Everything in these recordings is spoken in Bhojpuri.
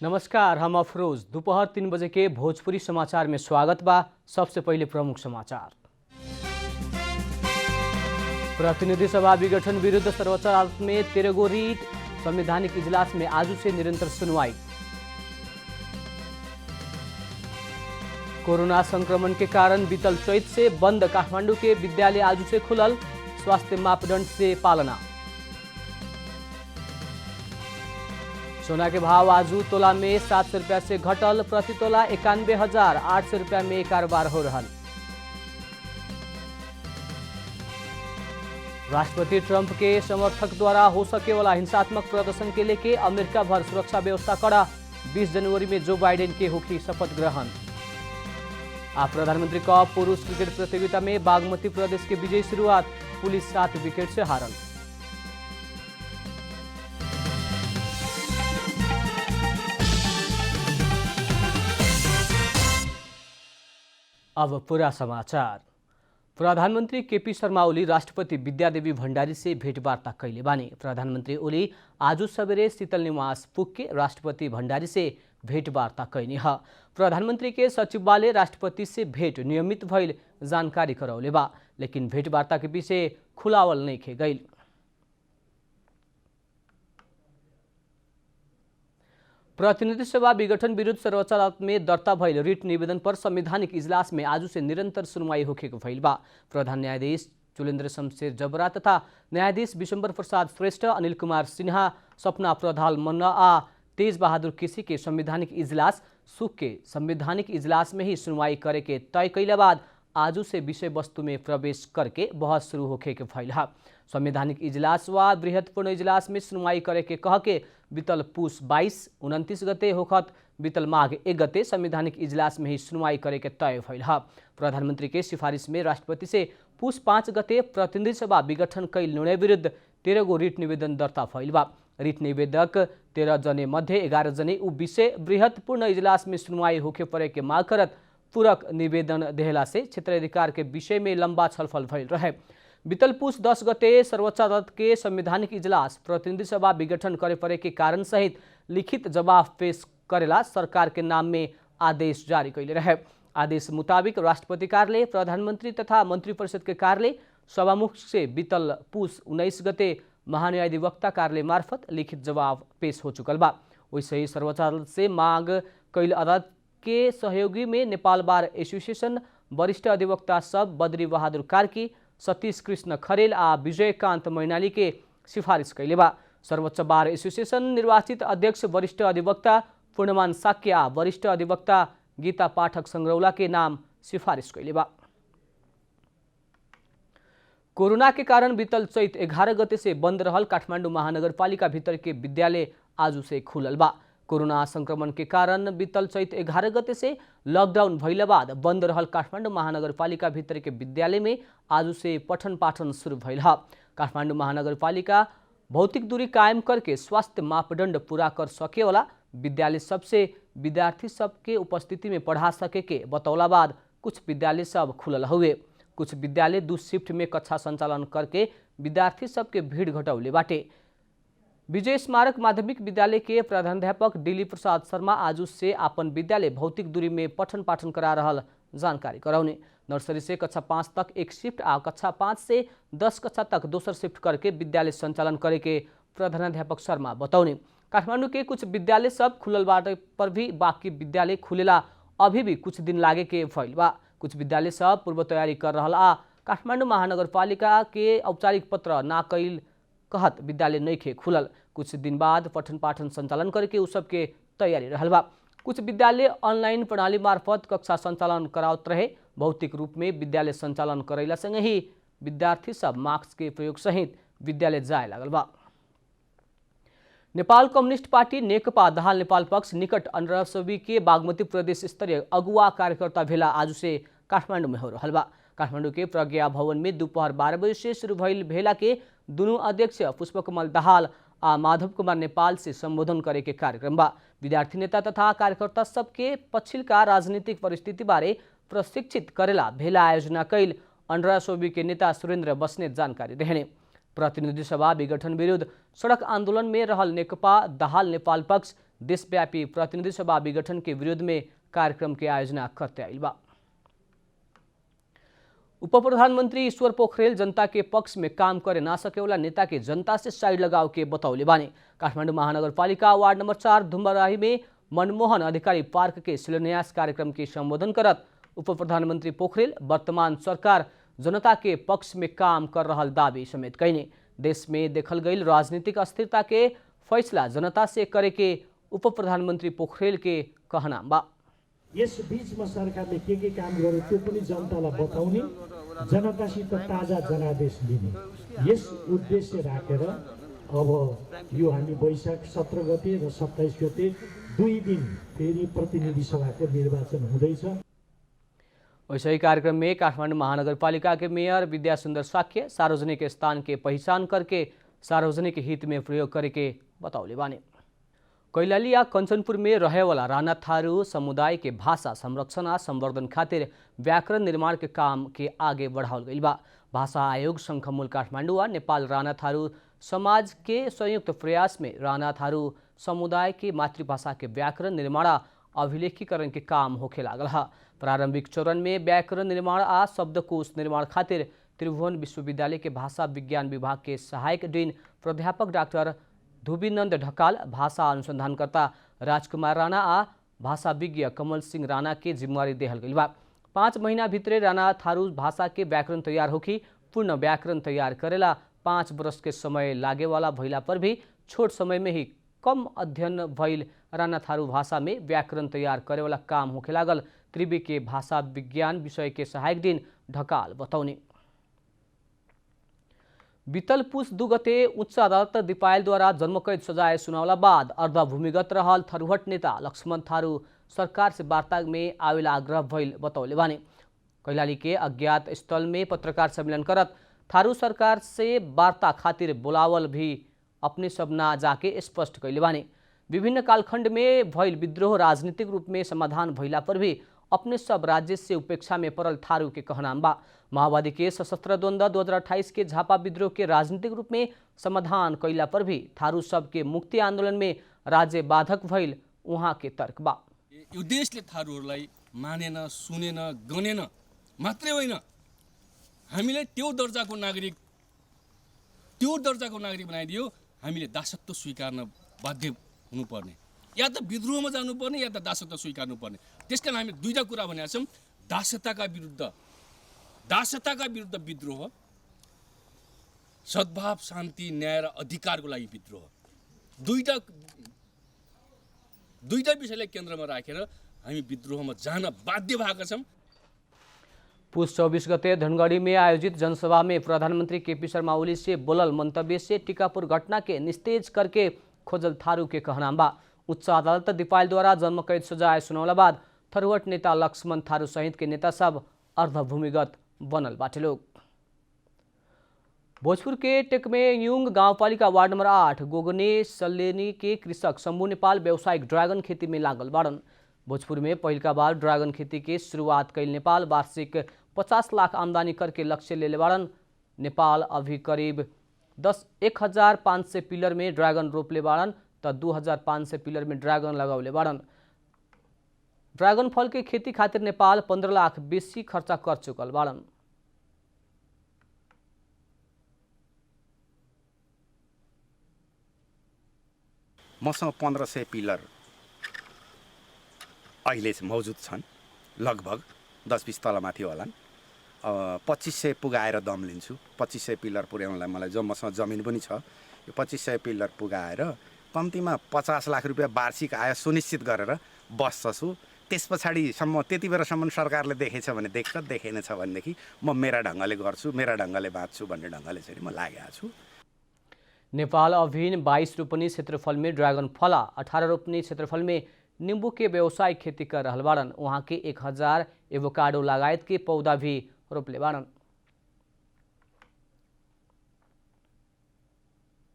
नमस्कार, हम अफरोज। दोपहर 3 बजे के भोजपुरी समाचार में स्वागत बा। सबसे पहले प्रमुख समाचार। प्रतिनिधि सभा विघटन विरुद्ध सर्वोच्च अदालत में 13 गो रिट। संवैधानिक इजलास में आज से निरंतर सुनवाई। कोरोना संक्रमण के कारण बीतल चैत से बंद काठमांडू के विद्यालय आज से खुलल। स्वास्थ्य मापदंड से पालना। सोना के भाव आज तोला में 700 रुपया से घटल। प्रति तोला 91,800 रुपया में कारोबार हो रहा। राष्ट्रपति ट्रंप के समर्थक द्वारा हो सके वाला हिंसात्मक प्रदर्शन के लेके अमेरिका भर सुरक्षा व्यवस्था कड़ा। 20 जनवरी में जो बाइडेन के होगी शपथ ग्रहण। प्रधानमंत्री कप पुरुष क्रिकेट प्रतियोगिता में बागमती प्रदेश के विजयी शुरुआत। पुलिस 7 विकेट से हारल। अब पूरा समाचार। प्रधानमंत्री केपी शर्मा ओली राष्ट्रपति विद्यादेवी भण्डारी से भेंटवार्ता कैले बानी। प्रधानमंत्री ओली आज सवेरे शीतल निवास पुग के राष्ट्रपति भण्डारी से भेंटवार्ता कैनी ह। प्रधानमंत्री के सचिवालय राष्ट्रपति से भेंट नियमित भइल जानकारी करौले बा, लेकिन भेंटवार्ता के विषय खुलावल नहीं खे गईल। प्रतिनिधि सभा विघटन विरुद्ध सर्वोच्च अदालत में दर्ता भइल रिट निवेदन पर संवैधानिक इजलास में आज से निरंतर सुनवाई होखेको भइल बा। प्रधान न्यायाधीश चुलेन्द्र शमशेर जबरा तथा न्यायाधीश विशंबर प्रसाद श्रेष्ठ, अनिल कुमार सिन्हा, सपना प्रधाल मन्ना आ तेज बहादुर केसी के संवैधानिक इजलास सुख के संवैधानिक इजलास में ही सुनवाई करे के तय कैला बाद आज से विषय वस्तु में प्रवेश करके बहस शुरू होखे के भइल हा। संवैधानिक इजलास व बृहत्पूर्ण इजलास में सुनवाई करे के कह के बीतल पुस 22-29 गते होखत बीतल माघ 1 गते संवैधानिक इजलास में ही सुनवाई करे के तय भइल हा। प्रधानमंत्री के सिफारिश में राष्ट्रपति से पुस 5 गते प्रतिनिधि सभा विघटन कैल निर्णय विरुद्ध 13 गो रिट निवेदन दर्ता भइल बा। रिट निवेदक 13 जने मध्ये 11 जने उ विषय बृहत्पूर्ण इजलास में सुनवाई होखे परे के माग करत पूरक निवेदन देहला से क्षेत्राधिकार के विषय में लंबा छलफल भइल रहे। बीतल पुस 10 गते सर्वोच्च अदालत के संवैधानिक इजलास प्रतिनिधि सभा विघटन करे परे के कारण सहित लिखित जवाब पेश करेला सरकार के नाम में आदेश जारी कैले रहे। आदेश मुताबिक राष्ट्रपति कार्यालय, प्रधानमंत्री तथा मंत्रिपरिषद के कार्यालय सभामुख से बीतल पुस 19 गते महान्यायाधिवक्ता कार्यालय मार्फत लिखित जवाब पेश हो चुकल बा। वैसे ही सर्वोच्च अदालत से मांग कैल अदालत के सहयोगी में नेपाल बार एसोसिएशन वरिष्ठ अधिवक्ता सब बद्री बहादुर कार्की, सतीश कृष्ण खरेल आ विजयकान्त मैनाली के सिफारिश कैले बा। सर्वोच्च बार एसोसिएशन निर्वाचित अध्यक्ष वरिष्ठ अधिवक्ता पूर्णमान साक्य आ वरिष्ठ अधिवक्ता गीता पाठक संग्रौला के नाम सिफारिश कैले बा। कोरोना के कारण बीतल चैत 11 गते से बंद रहल काठमाडौँ महानगरपालिका भीतर के विद्यालय आज से खुलल बा। कोरोना संक्रमण के कारण बीतल चैत 11 गते से लॉकडाउन भइला बाद बंद रहल काठमाडौँ महानगरपालिका भीतर के विद्यालय में आज से पठन पाठन शुरू भइल हा। काठमाडौँ महानगरपालिका भौतिक दूरी कायम करके स्वास्थ्य मापदंड पूरा कर सके वाला विद्यालय सबसे विद्यार्थी सबके उपस्थिति में पढ़ा सके के बतौला बाद कुछ विद्यालय सब खुलल हुए। कुछ विद्यालय 2 शिफ्ट में कक्षा संचालन करके विद्यार्थी सबके भीड़ घटौले बाटे। विजय स्मारक माध्यमिक विद्यालय के प्रधानाध्यापक दिलीप प्रसाद शर्मा आज से अपन विद्यालय भौतिक दूरी में पठन पाठन करा रहल जानकारी करौने। नर्सरी से कक्षा 5 तक एक शिफ्ट आ कक्षा 5 से 10 कक्षा तक दोसर शिफ्ट करके विद्यालय संचालन करे के प्रधानाध्यापक शर्मा बतौने। काठमांडू के कुछ विद्यालय सब खुलल बाटे पर भी बाकी विद्यालय खुलेला अभी भी कुछ दिन लागे के भइल बा। कुछ विद्यालय सब पूर्व तैयारी कर रहल आ काठमाडौँ महानगरपालिका के औपचारिक पत्र ना कैल कहत विद्यालय नइखे खुलल। कुछ दिन बाद पठन पाठन संचालन करके उ सबके तैयारी रहल बा। कुछ विद्यालय ऑनलाइन प्रणाली मार्फत कक्षा संचालन करावत रहे। भौतिक रूप में विद्यालय संचालन करैला संगे ही विद्यार्थी सब मास्क के प्रयोग सहित विद्यालय जाए लागल बा। नेपाल कम्युनिस्ट पार्टी नेकपा दाहाल नेपाल पक्ष निकट 15 के बागमती प्रदेश स्तरीय अगुवा कार्यकर्ता भेला आज से काठमाडौँ में हो रहल बा। काठमाडौँ के प्रज्ञा भवन में दोपहर 12 बजे से शुरू भइल भेला के दोनों अध्यक्ष पुष्पकमल दाहाल आ माधव कुमार नेपाल से संबोधन करे के कार्यक्रम बा। विद्यार्थी नेता तथा कार्यकर्ता सबके पछिल्का राजनीतिक परिस्थिति बारे प्रशिक्षित करेला भेला आयोजना कैल 15 के नेता सुरेन्द्र बस्नेत जानकारी देहने। प्रतिनिधि सभा विघटन विरुद्ध सड़क आंदोलन में रहल नेकपा दाहाल नेपाल पक्ष देशव्यापी प्रतिनिधि सभा विघटन के विरोध में कार्यक्रम की आयोजना करते आइल बा। उप प्रधानमंत्री ईश्वर पोखरेल जनता के पक्ष में काम करे ना सके वाला नेता के जनता से साइड लगाव के बतौले बानी। काठमाडौँ महानगरपालिका वार्ड नंबर 4 धुम्बाराही में मनमोहन अधिकारी पार्क के शिलान्यास कार्यक्रम के संबोधन करत उप प्रधानमंत्री पोखरेल वर्तमान सरकार जनता के पक्ष में काम कर रहा दावी समेत कैने। देश में देखल गई राजनीतिक अस्थिरता के फैसला जनता से करे के उप प्रधानमंत्री पोखरेल के कहना बा। यस बीचमा सरकारले के काम गर्यो त्यो पनि जनतालाई बताउने, जनतासित ताजा जनादेश लिने, यस उद्देश्य राखेर अब यो हामी वैशाख 17 गते र 27 गते 2 दिन फेरि प्रतिनिधि सभाको निर्वाचन हुँदैछ। वैसे ही कार्यक्रम में काठमाडौँ महानगरपालिका के मेयर विद्यासुन्दर साक्य सार्वजनिक स्थान के पहचान करके सार्वजनिक हित में प्रयोग करे के बतौले बानी। कैलाली या कंचनपुर में रहे वाला राणा थारू समुदाय के भाषा संरक्षण आ संवर्धन खातिर व्याकरण निर्माण के काम के आगे बढ़ावल गई बा। भाषा आयोग शंखमूल काठमाडौँ व नेपाल राणा थारू समाज के संयुक्त प्रयास में राणा थारू समुदाय के मातृभाषा के व्याकरण निर्माण आ अभिलेखीकरण के काम होखे लागल है। प्रारंभिक चरण में व्याकरण निर्माण आ शब्दकोश निर्माण खातिर त्रिभुवन विश्वविद्यालय के भाषा विज्ञान विभाग के सहायक डीन प्राध्यापक डाक्टर धुबीनंद ढकाल, भाषा अनुसंधानकर्ता राजकुमार राणा आ भाषा विज्ञ कमल सिंह राणा के जिम्मेवारी देहल गई बा। 5 महीना भित्रे राणा थारू भाषा के व्याकरण तैयार होखी। पूर्ण व्याकरण तैयार करेला 5 वर्ष के समय लागे वाला भइला पर भी छोट समय में ही कम अध्ययन भइल राणा थारू भाषा में व्याकरण तैयार करे वाला काम होखे लागल त्रिवी के भाषा विज्ञान विषय के सहायक डीन ढकाल बतौने। बीतल पुस 2 गते उच्च अदालत दिपायलद्वारा जन्मकैद सजाय सुनावला बाद अर्धभूमिगत रहल थरुहट नेता लक्ष्मण थारू सरकार से वार्ता में आवेला आग्रह भइल बतौले बानी। कैलाली के अज्ञात स्थल में पत्रकार सम्मेलन करत थारू सरकार से वार्ता खातिर बुलावल भी अपने सब ना जाके स्पष्ट कैले बानी। विभिन्न कालखंड में भइल विद्रोह राजनीतिक रूप में समाधान भइला पर भी अपने सब राज्य से उपेक्षा में पड़ल थारू के कहनाम बा। माओवादी के सशस्त्र द्वंद्व 2028 के झापा विद्रोह के राजनीतिक रूप में समाधान कैला पर भी थारू सब के मुक्ति आंदोलन में राज्य बाधक भइल उहाँ के तर्क बा। यो देशले थारूहरूलाई मानेन, सुनेन, गनेन मात्रै होइन, हामीले त्यो दर्जाको नागरिक बनाइदियो। हामीले दासत्व स्वीकार्न बाध्य हुनुपर्ने, या त विद्रोहमा जानुपर्ने या त दासत्व स्वीकार्नुपर्ने। त्यसकारण हामी दुईटा कुरा भनेका छौँ, दासताका विरुद्ध विद्रोह, सद्भाव, शान्ति, न्याय र अधिकारको लागि विद्रोह। दुईटा विषयलाई केन्द्रमा राखेर हामी विद्रोहमा जान बाध्य भएका छौँ। पुस 24 गते धनगढ़ी में आयोजित जनसभा में प्रधानमंत्री केपी शर्मा ओली से बोलल मंतव्य से टीकापुर घटना के निस्तेज करके खोजल थारू के कहना बा। उच्च अदालत दिपायल द्वारा जन्मकैद सजाय सुनौला बाद थरुहट नेता लक्ष्मण थारू सहित के नेता सब अर्धभूमिगत बनल बाटे लोग। भोजपुर के टेकमेयुंग गांवपालिका वार्ड नंबर 8 गोगने सल्लेनी के कृषक शंभू नेपाल व्यावसायिक ड्रैगन खेती में लागल बाड़न। भोजपुर में पहिलका बार ड्रैगन खेती के शुरुआत कैल नेपाल वार्षिक 50 लाख आमदानी करके लक्ष्य ले बाड़न। नेपाल अभी करीब 1,500 पिलर में ड्रैगन रोपले बाड़न त 2,500 पिलर में ड्रैगन लगावले बाड़न। ड्रैगन फल के खेती खातिर नेपाल 15 लाख बेसी खर्चा कर चुकल बाड़न। मसँग 1500 पिलर अहिले मौजुद छन्, लगभग 10-20 तलमाथि होलान्। 2500 पुगाएर दम लिन्छु। 2500 पिलर पुर्याउनलाई मलाई मसँग जमिन पनि छ। यो 2500 पिलर पुगाएर कम्तीमा 50 लाख रुपियाँ वार्षिक आय सुनिश्चित गरेर बस्छु। त्यस पछाडिसम्म त्यति बेलासम्म सरकारले देखेछ भने देख्छ, देखेन छ भनेदेखि म मेरा ढङ्गले गर्छु, मेरा ढङ्गले बाँच्छु भन्ने ढङ्गले चाहिँ म लागेको छु। नेपाल अभिन 22 रोपनी क्षेत्रफल में ड्रैगन फला, 18 रोपनी क्षेत्रफल में नींबू के व्यवसायिक खेती कर रहल बाड़न। वहाँ के 1000 एवोकाडो लगायत के पौधा भी रोपले बाड़न।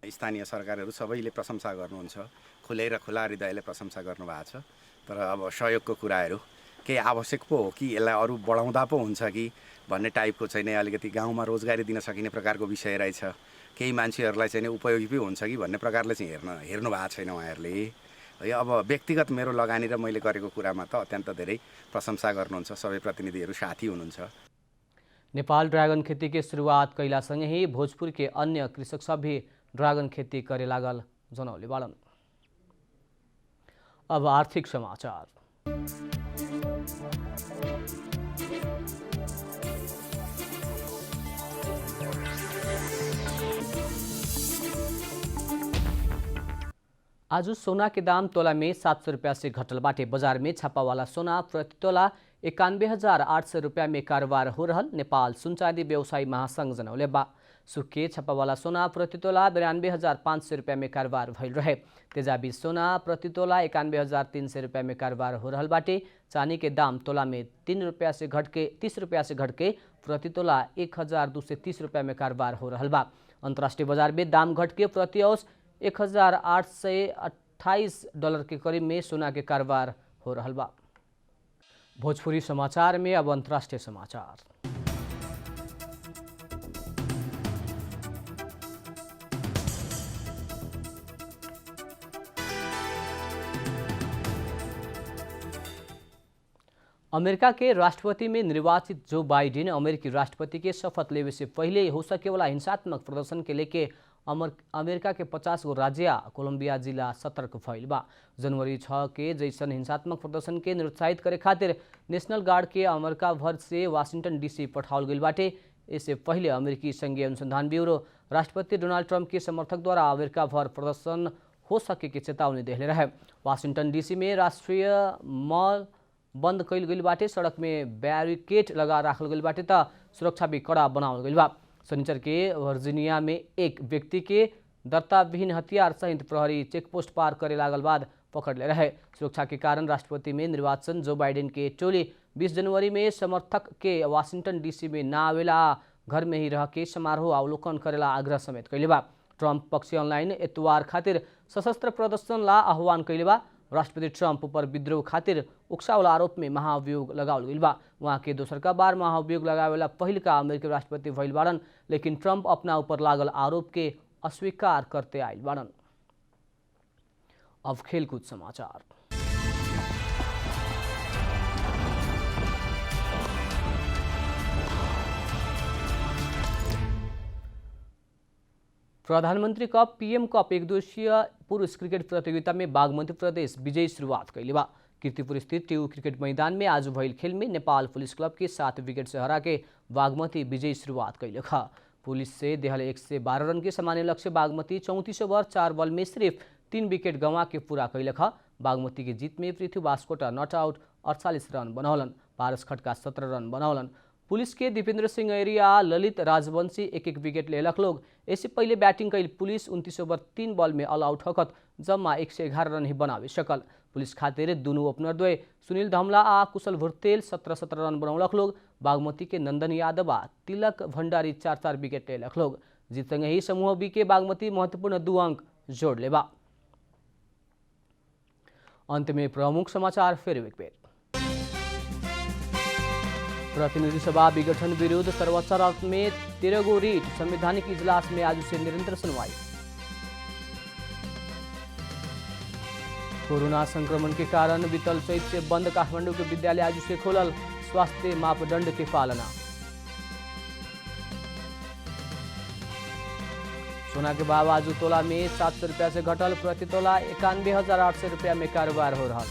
स्थानीय सरकारहरू सबैले प्रशंसा गर्नुहुन्छ, खुलेर खुला हृदयले प्रशंसा गर्नुभएको छ। तर अब सहयोगको कुराहरू केही आवश्यक पो हो कि यसलाई अरू बढाउँदा पो हुन्छ कि भन्ने टाइपको चाहिँ नै अलिकति गाउँमा रोजगारी दिन सकिने प्रकारको विषय रहेछ। केही मान्छेहरूलाई चाहिँ उपयोगी पो हुन्छ कि भन्ने प्रकारले चाहिँ हेर्नु भएको छैन उहाँहरूले। अब व्यक्तिगत मेरो लगानी र मैले गरेको कुरामा त अत्यन्त धेरै प्रशंसा गर्नुहुन्छ सबै प्रतिनिधिहरू साथी हुनुहुन्छ। नेपाल ड्रैगन खेती के शुरुआत कैलासँगै ही भोजपुर के अन्य कृषक सब भी ड्रैगन खेती करे लागल जनौले बाड़न। अब आर्थिक समाचार। आज सोना के दाम तोला में 700 रुपया से घटल बाटे। बाजार में छापा वाला सोना प्रति तोला 91,800 रुपया में कारोबार हो रहल नेपाल सुन चाँदी व्यवसायी महासंघ जनौले बा। सुके छापा वाला सोना प्रति तोला 92,500 रुपया में कारोबार भइल रहे। तेजाबी सोना प्रति तोला 91,300 रुपया में कारोबार हो रहल बाटे। चांदी के दाम तोला में 30 रुपया से घट के प्रति तोला 1,230 रुपया में कारोबार हो रहल बा। अंतर्राष्ट्रीय बाजार में दाम घट के प्रति औंस 1,828 डॉलर के करीब में सोना के कारोबार हो रहल बा। भोजपुरी समाचार में अब अंतर्राष्ट्रीय समाचार। अमेरिका के राष्ट्रपति में निर्वाचित जो बाइडेन अमेरिकी राष्ट्रपति के शपथ लेवे से पहले हो सके वाला हिंसात्मक प्रदर्शन के लेके अमेरिका के 50 गो राज्य आ कोलंबिया जिला सतर्क भइल बा। जनवरी 6 के जैसन हिंसात्मक प्रदर्शन के निरुत्साहित करे खातिर नेशनल गार्ड के अमेरिका भर से वाशिंगटन डीसी पठाओल गइल बाटे। इससे पहले अमेरिकी संघीय अनुसंधान ब्यूरो राष्ट्रपति डोनाल्ड ट्रंप के समर्थक द्वारा अमेरिका भर प्रदर्शन हो सके के चेतावनी देले रहे। वाशिंगटन डीसी में राष्ट्रीय मॉल बंद कइल गइल बाटे। सड़क में बैरिकेड लगा राखल गइल बाटे त सुरक्षा भी कड़ा बनावल गइल बा। शनिचर के वर्जीनिया में एक व्यक्ति के दर्ताविहीन हथियार सहित प्रहरी चेकपोस्ट पार करे लागल बाद पकड़ ले रहे। सुरक्षा के कारण राष्ट्रपति में निर्वाचन जो बाइडेन के टोली 20 जनवरी में समर्थक के वाशिंगटन डीसी में ना आवेला घर में ही रह के समारोह अवलोकन करेला आग्रह समेत कैले बा। ट्रंप पक्ष ऑनलाइन एतवार खातिर सशस्त्र प्रदर्शन ला आह्वान कैले बा। राष्ट्रपति ट्रंप पर विद्रोह खातिर उकसावल आरोप में महाभियोग लगावल गइल बा। वहाँ के दोसरका बार महाभियोग लगावेला पहिलका अमेरिकी राष्ट्रपति भइल बाड़न, लेकिन ट्रंप अपना ऊपर लागल आरोप के अस्वीकार करते आइल बाड़न। अब खेलकूद समाचार। प्रधानमंत्री कप पीएम कप एक दिवसीय पुरुष क्रिकेट प्रतियोगिता में बागमती प्रदेश विजयी शुरुआत कैले बा। कीर्तिपुर स्थित टीयू क्रिकेट मैदान में आज भइल खेल में नेपाल पुलिस क्लब के 7 विकेट से हरा के बागमती विजयी शुरुआत कैले खा। पुलिस से देहल 112 रन के सामान्य लक्ष्य बागमती 34 ओवर 4 बॉल में सिर्फ 3 विकेट गंवा के पूरा कैले खा। बागमती की जीत में पृथ्वी बास्कोटा नॉट आउट 48 रन बनौलन। पारस खटका 17 रन बनौलन। पुलिस के दीपेंद्र सिंह ऐरी आ ललित राजवंशी एक विकेट लेलक लोग। इससे पहले बैटिंग कैल पुलिस 29 ओवर 3 बॉल में ऑल आउट हकत जम्मा 111 रन ही बनावे सकल। पुलिस खातिर दुनू ओपनर द्वय सुनील धमला आ कुशल भुर्तेल 17-17 रन बनौलक लोग। बागमती के नंदन यादव आ तिलक भंडारी 4-4 विकेट लेलक लोग। जीत संगे ही समूह बी के बागमती महत्वपूर्ण 2 अंक जोड़ लेबा। अंत में प्रमुख समाचार फिर एक बेर। प्रतिनिधि सभा विघटन विरुद्ध सर्वोच्च अदालत में 13 गो रीट संवैधानिक इजलास में आज से निरंतर सुनवाई। कोरोना संक्रमण के कारण बीतल चैत से बंद काठमांडू के विद्यालय आज से खोलल, स्वास्थ्य मापदंड के पालना। सोना के भाव आज तोला में 700 रुपया से घटल, प्रति तोला 91,800 रुपया में कारोबार हो रहा।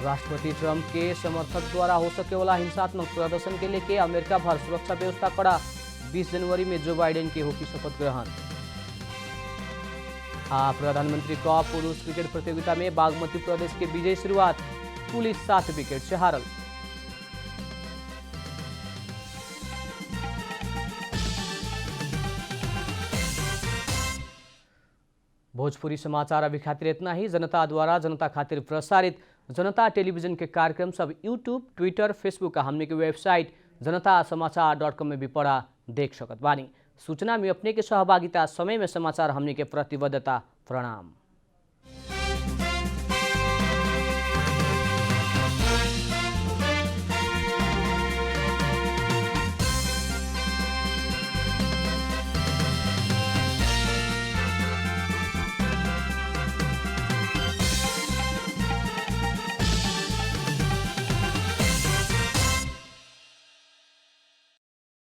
राष्ट्रपति ट्रंप के समर्थक द्वारा हो सके वाला हिंसात्मक प्रदर्शन के लेके अमेरिका भर सुरक्षा व्यवस्था कड़ा। 20 जनवरी में जो बाइडेन के होगी शपथ ग्रहण। प्रधानमंत्री कप पुरुष क्रिकेट प्रतियोगिता में बागमती प्रदेश के विजय शुरुआत, पुलिस 7 विकेट से हारल। भोजपुरी समाचार अभी खातिर इतना ही। जनता द्वारा जनता खातिर प्रसारित जनता टेलीविजन के कार्यक्रम सब यूट्यूब, ट्विटर, फेसबुक का हमने की वेबसाइट जनतासमाचार.com में भी पढ़ा देख सकत बानी। सूचना में अपने के सहभागिता समय में समाचार हमने के प्रतिबद्धता। प्रणाम।